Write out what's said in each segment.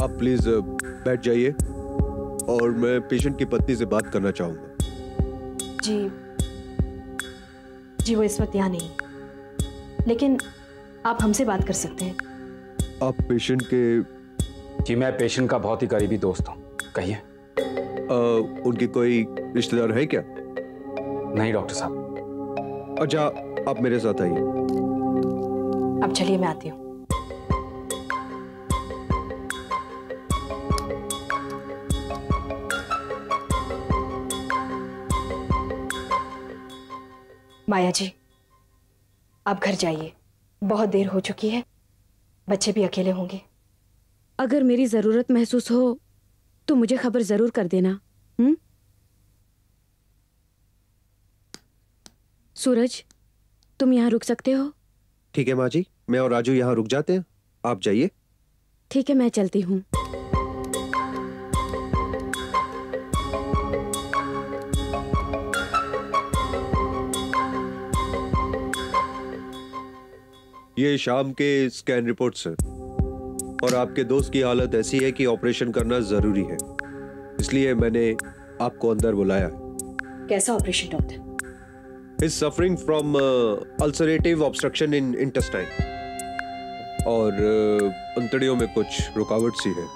आप प्लीज बैठ जाइए और मैं पेशेंट की पत्नी से बात करना चाहूंगा। जी वो इस वक्त यहाँ नहीं, लेकिन आप हमसे बात कर सकते हैं। आप पेशेंट के? जी मैं पेशेंट का बहुत ही करीबी दोस्त हूँ, कहिए। उनकी कोई रिश्तेदार है क्या? नहीं डॉक्टर साहब। अच्छा आप मेरे साथ आइए। अब चलिए मैं आती हूँ। माया जी आप घर जाइए, बहुत देर हो चुकी है, बच्चे भी अकेले होंगे। अगर मेरी जरूरत महसूस हो तो मुझे खबर जरूर कर देना। सूरज तुम यहाँ रुक सकते हो? ठीक है माँ जी, मैं और राजू यहाँ रुक जाते हैं, आप जाइए। ठीक है मैं चलती हूँ। ये शाम के स्कैन रिपोर्ट्स हैं और आपके दोस्त की हालत ऐसी है कि ऑपरेशन करना जरूरी है, इसलिए मैंने आपको अंदर बुलाया। कैसा operation doctor? He is suffering from ulcerative obstruction in intestine और अंतड़ियों में कुछ रुकावट सी है,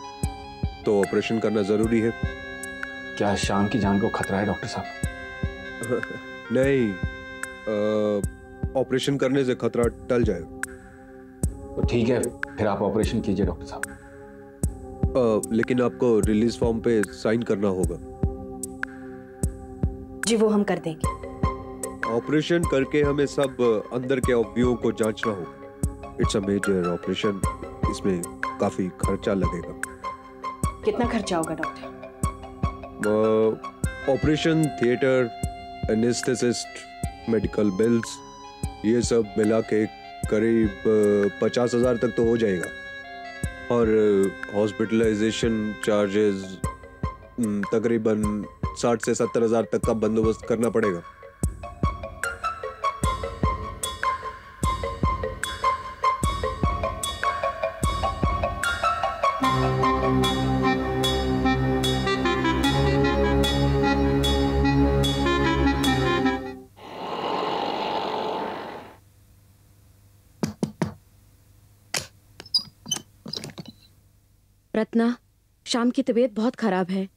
तो ऑपरेशन करना जरूरी है। क्या शाम की जान को खतरा है डॉक्टर साहब? नहीं, ऑपरेशन करने से खतरा टल जाएगा। तो ठीक है, फिर आप ऑपरेशन कीजिए डॉक्टर साहब। लेकिन आपको रिलीज फॉर्म पे साइन करना होगा। जी वो हम कर देंगे। ऑपरेशन करके हमें सब अंदर के अवयवों को जांचना होगा। इट्स अ मेजर ऑपरेशन, इसमें काफी खर्चा लगेगा। कितना खर्चा होगा doctor? Operation theatre, anaesthetist, medical bills, ये सब मिला के करीब 50,000 तक तो हो जाएगा। और हॉस्पिटलाइजेशन चार्जेस तकरीबन 60 से 70,000 तक का बंदोबस्त करना पड़ेगा। रत्ना, शाम की तबीयत बहुत खराब है,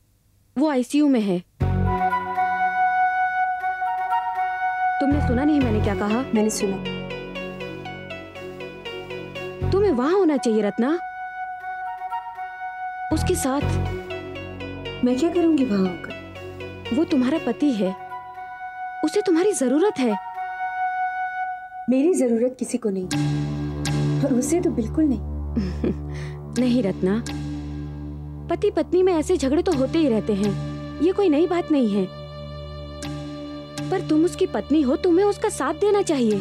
वो आईसीयू में है। तुमने सुना नहीं मैंने क्या कहा? मैंने सुना। तुम्हें वहां होना चाहिए रत्ना, उसके साथ। मैं क्या करूंगी वहां होकर? वो तुम्हारा पति है, उसे तुम्हारी जरूरत है। मेरी जरूरत किसी को नहीं, और उसे तो बिल्कुल नहीं। नहीं रत्ना, पति पत्नी में ऐसे झगड़े तो होते ही रहते हैं, ये कोई नई बात नहीं है। पर तुम उसकी पत्नी हो, तुम्हें उसका साथ देना चाहिए।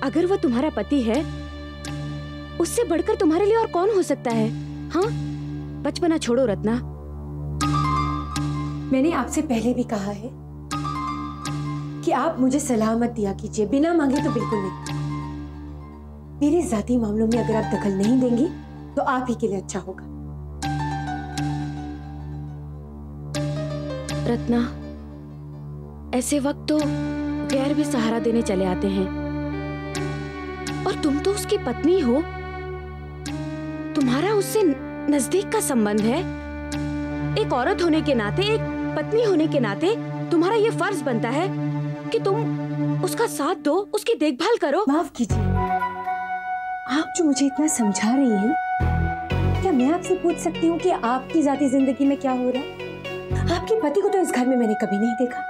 अगर वो तुम्हारा पति है, उससे बढ़कर तुम्हारे लिए और कौन हो सकता है? हाँ, बचपना छोड़ो रत्ना। मैंने आपसे पहले भी कहा है कि आप मुझे सलाह मत दिया कीजिए, बिना मांगे तो बिल्कुल नहीं। मेरे जाती मामलों में अगर आप दखल नहीं देंगी तो आप ही के लिए अच्छा होगा। रत्ना, ऐसे वक्त तो गैर भी सहारा देने चले आते हैं, और तुम तो उसकी पत्नी हो, तुम्हारा उससे नजदीक का संबंध है। एक औरत होने के नाते, एक पत्नी होने के नाते तुम्हारा ये फर्ज बनता है कि तुम उसका साथ दो, उसकी देखभाल करो। माफ कीजिए, आप जो मुझे इतना समझा रही हैं, क्या मैं आपसे पूछ सकती हूँ कि आपकी जाती जिंदगी में क्या हो रहा है? आपके पति को तो इस घर में मैंने कभी नहीं देखा।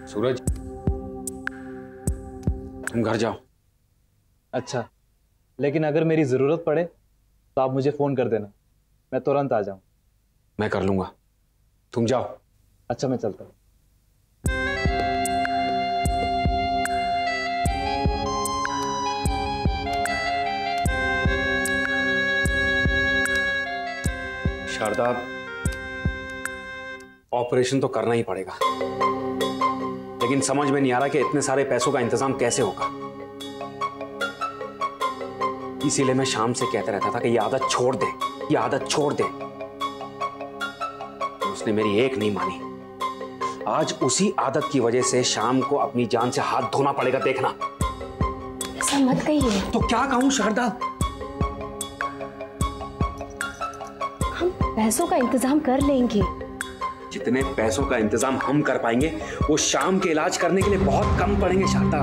सूरज, तुम घर जाओ। अच्छा, लेकिन अगर मेरी जरूरत पड़े तो आप मुझे फोन कर देना, मैं तुरंत आ जाऊं। मैं कर लूंगा, तुम जाओ। अच्छा, मैं चलता हूं। शारदा, ऑपरेशन तो करना ही पड़ेगा, लेकिन समझ में नहीं आ रहा कि इतने सारे पैसों का इंतजाम कैसे होगा। इसीलिए मैं शाम से कहता रहता था कि ये आदत छोड़ दे, ये आदत छोड़ दे। उसने मेरी एक नहीं मानी। आज उसी आदत की वजह से शाम को अपनी जान से हाथ धोना पड़ेगा, देखना। ऐसा मत कहिए। तो क्या कहूं शारदा? हम पैसों का इंतजाम कर लेंगे। जितने पैसों का इंतजाम हम कर पाएंगे वो शाम के इलाज करने के लिए बहुत कम पड़ेंगे शारदा।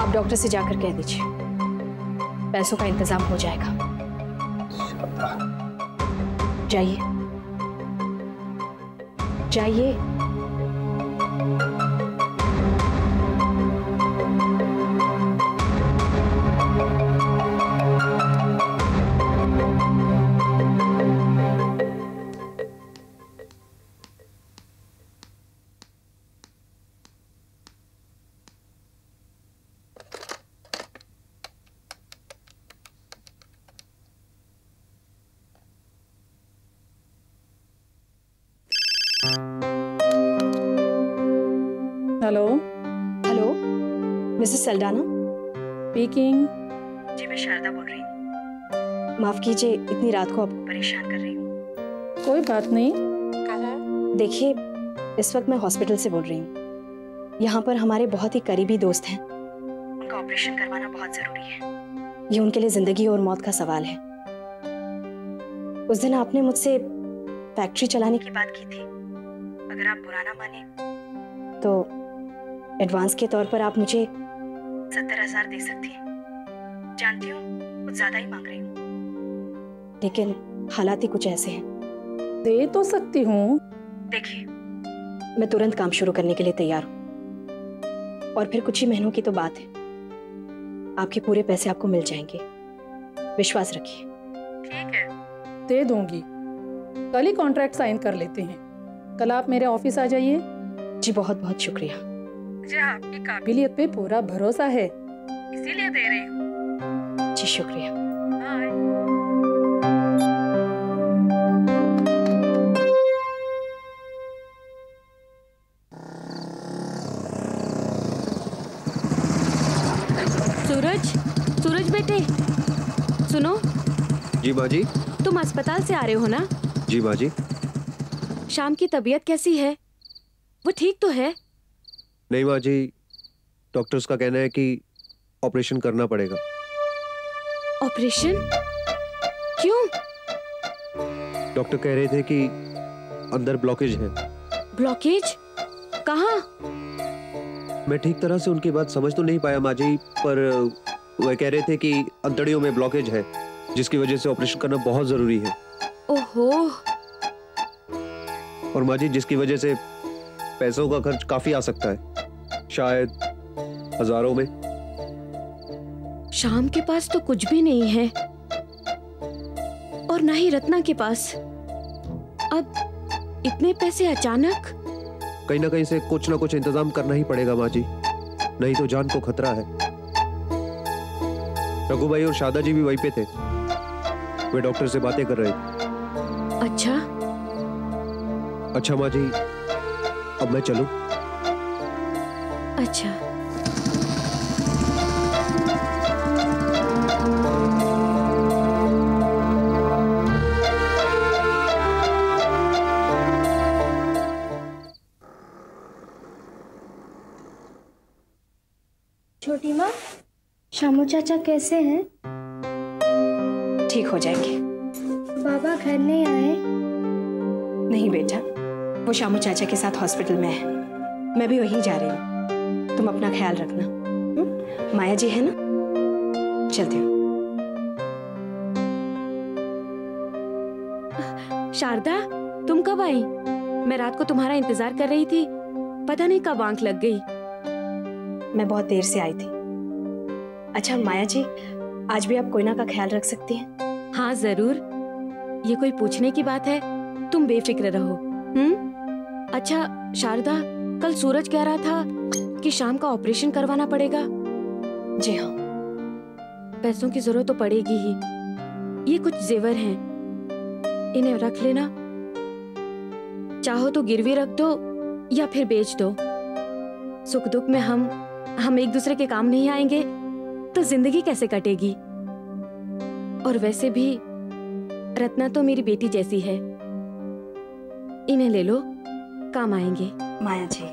आप डॉक्टर से जाकर कह दीजिए, पैसों का इंतजाम हो जाएगा। जाइए जाइए। Hello. Hello, Mrs Saldanha speaking. जी, मैं शारदा बोल रही हूँ। माफ कीजिए, इतनी रात को आपको परेशान कर रही हूँ। कोई बात नहीं। देखिए, इस वक्त मैं हॉस्पिटल से बोल रही हूँ। यहाँ पर हमारे बहुत ही करीबी दोस्त हैं। उनका ऑपरेशन करवाना बहुत जरूरी है। ये उनके लिए जिंदगी और मौत का सवाल है। उस दिन आपने मुझसे फैक्ट्री चलाने की बात की थी। अगर आप बुरा ना माने तो एडवांस के तौर पर आप मुझे 70,000 दे सकती हैं। जानती हूँ कुछ ज्यादा ही मांग रही हूँ, लेकिन हालात ही कुछ ऐसे हैं। दे तो सकती हूँ। देखिए, मैं तुरंत काम शुरू करने के लिए तैयार हूँ, और फिर कुछ ही महीनों की तो बात है। आपके पूरे पैसे आपको मिल जाएंगे, विश्वास रखिए। ठीक है, दे दूंगी। कल ही कॉन्ट्रैक्ट साइन कर लेते हैं। कल आप मेरे ऑफिस आ जाइए। जी, बहुत बहुत शुक्रिया। मुझे आपकी काबिलियत पे पूरा भरोसा है, इसीलिए दे रही हूँ। जी, शुक्रिया। बाय। सूरज, सूरज बेटे, सुनो। जी माँ जी। तुम अस्पताल से आ रहे हो ना? जी माँ जी। शाम की तबीयत कैसी है? वो ठीक तो है? नहीं माँ जी, डॉक्टर्स का कहना है कि ऑपरेशन करना पड़ेगा। ऑपरेशन? क्यों? डॉक्टर कह रहे थे कि अंदर ब्लॉकेज है। ब्लॉकेज? कहाँ? मैं ठीक तरह से उनकी बात समझ तो नहीं पाया माँ जी, पर वह कह रहे थे कि अंतड़ियों में ब्लॉकेज है, जिसकी वजह से ऑपरेशन करना बहुत जरूरी है। ओहो। और माँ जी, जिसकी वजह से पैसों का खर्च काफी आ सकता है, शायद हजारों में। शाम के पास तो कुछ भी नहीं है, और ना ही रत्ना के पास। अब इतने पैसे अचानक? कहीं ना कहीं से कुछ ना कुछ इंतजाम करना ही पड़ेगा माँ जी, नहीं तो जान को खतरा है। रघु भाई और शादा जी भी वहीं पे थे, वे डॉक्टर से बातें कर रहे थे। अच्छा। अच्छा माँ जी, अब मैं चलूं? अच्छा। छोटी माँ, शामू चाचा कैसे हैं? ठीक हो जाएंगे। बाबा घर नहीं आए? नहीं बेटा, वो शामू चाचा के साथ हॉस्पिटल में है। मैं भी वहीं जा रही हूँ। तुम अपना ख्याल रखना। माया जी है ना? चलती हूँ। शारदा, तुम कब आई? मैं रात को तुम्हारा इंतजार कर रही थी, पता नहीं कब आंख लग गई। मैं बहुत देर से आई थी। अच्छा माया जी, आज भी आप कोयना का ख्याल रख सकती हैं? हाँ जरूर, ये कोई पूछने की बात है? तुम बेफिक्र रहो। अच्छा शारदा, कल सूरज कह रहा था कि शाम का ऑपरेशन करवाना पड़ेगा। जी हाँ, पैसों की जरूरत तो पड़ेगी ही। ये कुछ जेवर हैं, इन्हें रख लेना। चाहो तो गिरवी रख दो या फिर बेच दो। सुख दुख में हम एक दूसरे के काम नहीं आएंगे तो जिंदगी कैसे कटेगी। और वैसे भी रत्ना तो मेरी बेटी जैसी है, इन्हें ले लो, काम आएंगे। माया जी,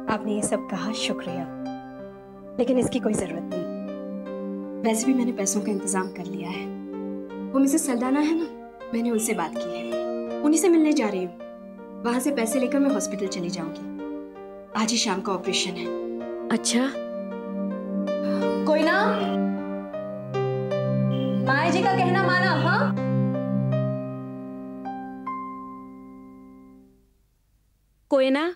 आपने ये सब कहा, शुक्रिया, लेकिन इसकी कोई जरूरत नहीं। वैसे भी मैंने पैसों का इंतजाम कर लिया है। वो मिसेस सल्दाना है ना, मैंने उनसे बात की है, उन्हीं से मिलने जा रही हूँ। वहां से पैसे लेकर मैं हॉस्पिटल चली जाऊंगी। आज ही शाम का ऑपरेशन है। अच्छा, कोई ना, माया जी का कहना माना। हाँ, कोई ना,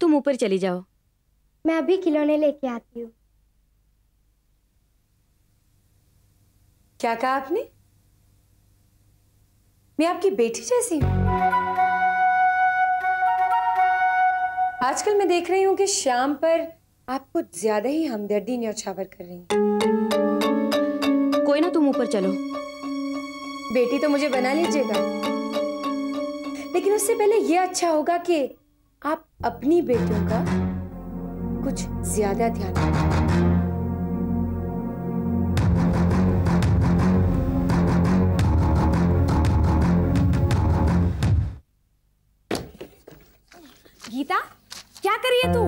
तुम ऊपर चली जाओ। मैं अभी खिलौने लेके आती हूँ। क्या कहा आपने? मैं आपकी बेटी जैसी हूं? आजकल मैं देख रही हूं कि शाम पर आप कुछ ज्यादा ही हमदर्दी न्यौछावर कर रही हैं। कोई ना, तुम ऊपर चलो। बेटी तो मुझे बना लीजिएगा, लेकिन उससे पहले यह अच्छा होगा कि आप अपनी बेटियों का कुछ ज्यादा ध्यान रखें। गीता, क्या कर रही है तू?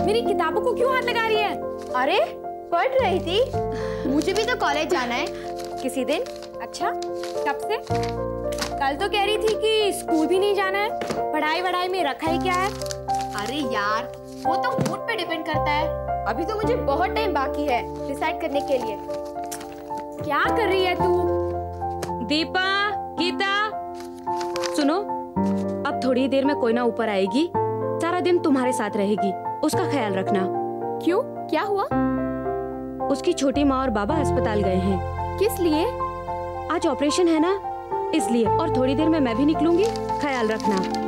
मेरी किताबों को क्यों हाथ लगा रही है? अरे पढ़ रही थी, मुझे भी तो कॉलेज जाना है किसी दिन। अच्छा, कब से? कल तो कह रही थी कि स्कूल भी नहीं जाना है। पढ़ाई वढ़ाई में रखा ही क्या है? अरे यार, वो तो मूड पे डिपेंड करता है। अभी तो मुझे बहुत टाइम बाकी है डिसाइड करने के लिए। क्या कर रही है तू? दीपा, गीता, सुनो, अब थोड़ी देर में कोई ना ऊपर आएगी, सारा दिन तुम्हारे साथ रहेगी, उसका ख्याल रखना। क्यों, क्या हुआ? उसकी छोटी माँ और बाबा अस्पताल गए हैं। किस लिए? आज ऑपरेशन है ना, इसलिए। और थोड़ी देर में मैं भी निकलूंगी, ख्याल रखना।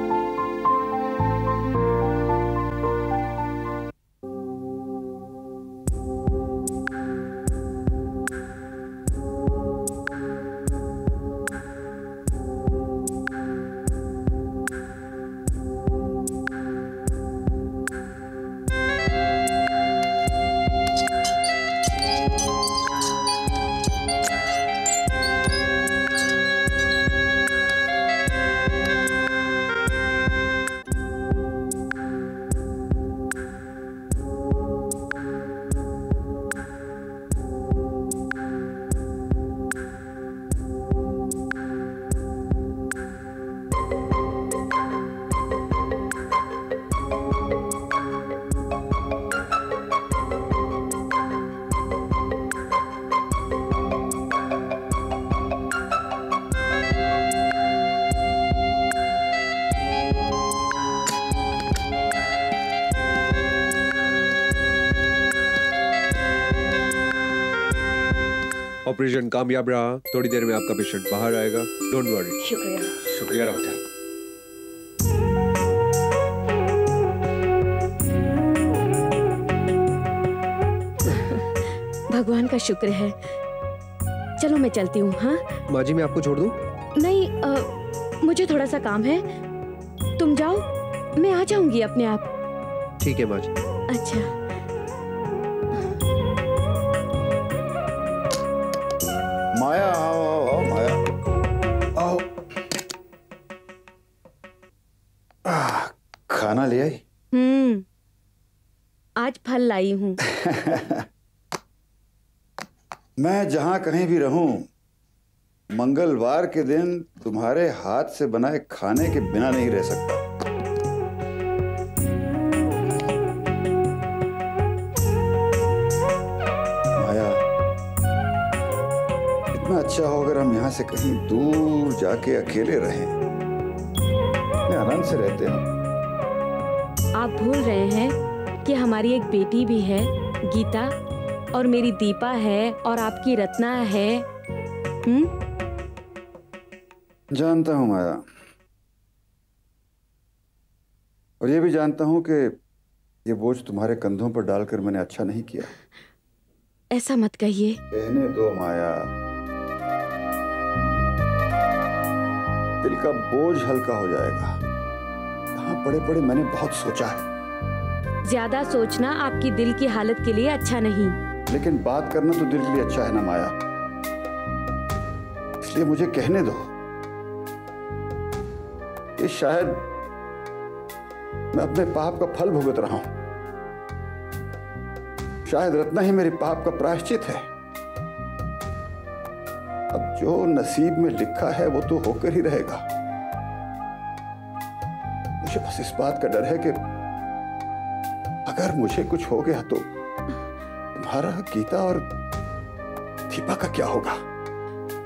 ऑपरेशन कामयाब रहा, थोड़ी देर में आपका पेशेंट बाहर आएगा, डोंट वरी। शुक्रिया। शुक्रिया डॉक्टर। भगवान का शुक्र है। चलो मैं चलती हूँ। हाँ माँ जी, मैं आपको छोड़ दूँ? नहीं, मुझे थोड़ा सा काम है, तुम जाओ, मैं आ जाऊंगी अपने आप। ठीक है माँ जी। अच्छा, माया, आओ आओ आओ माया, आओ। खाना ले आई? आज फल लाई हूँ। मैं जहां कहीं भी रहूं, मंगलवार के दिन तुम्हारे हाथ से बनाए खाने के बिना नहीं रह सकता। माया, इतना अच्छा हो अगर हम यहाँ से कहीं दूर जाके अकेले रहें, इतने आनंद से रहते हैं। आप भूल रहे हैं कि हमारी एक बेटी भी है, गीता, और मेरी दीपा है, और आपकी रत्ना है। जानता हूं माया, और ये भी जानता हूं कि ये बोझ तुम्हारे कंधों पर डालकर मैंने अच्छा नहीं किया। ऐसा मत कहिए। कहने दो माया, दिल का बोझ हल्का हो जाएगा। यहाँ पड़े पड़े मैंने बहुत सोचा है। ज्यादा सोचना आपकी दिल की हालत के लिए अच्छा नहीं। लेकिन बात करना तो दिल के लिए अच्छा है ना माया, इसलिए मुझे कहने दो। ये शायद मैं अपने पाप का फल भुगत रहा हूं, शायद रत्ना ही मेरे पाप का प्रायश्चित है। अब जो नसीब में लिखा है वो तो होकर ही रहेगा। मुझे बस इस बात का डर है कि अगर मुझे कुछ हो गया तो तुम्हारा, गीता और दीपा का क्या होगा?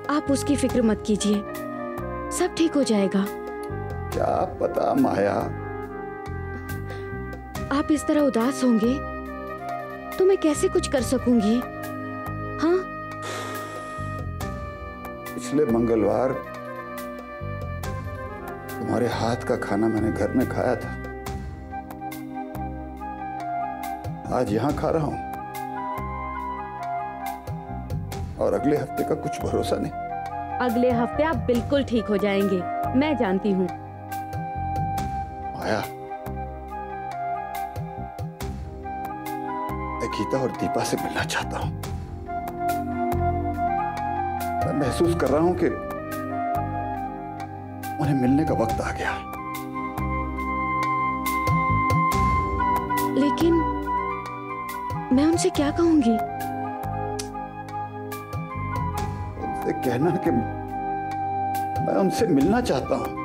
आप उसकी फिक्र मत कीजिए, सब ठीक हो जाएगा। क्या पता माया। आप इस तरह उदास होंगे तो मैं कैसे कुछ कर सकूंगी? हाँ, पिछले मंगलवार तुम्हारे हाथ का खाना मैंने घर में खाया था, आज यहां खा रहा हूं और अगले हफ्ते का कुछ भरोसा नहीं। अगले हफ्ते आप बिल्कुल ठीक हो जाएंगे, मैं जानती हूँ। माया, मैं गीता और दीपा से मिलना चाहता हूं। मैं महसूस कर रहा हूं कि उन्हें मिलने का वक्त आ गया। लेकिन मैं उनसे क्या कहूंगी? उनसे कहना कि मैं उनसे मिलना चाहता हूं।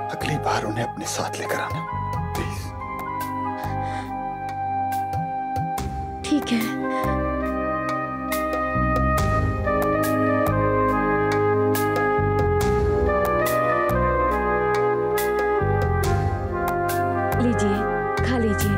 अगली बार उन्हें अपने साथ लेकर आना प्लीज। ठीक है। लीजिए, खा लीजिए।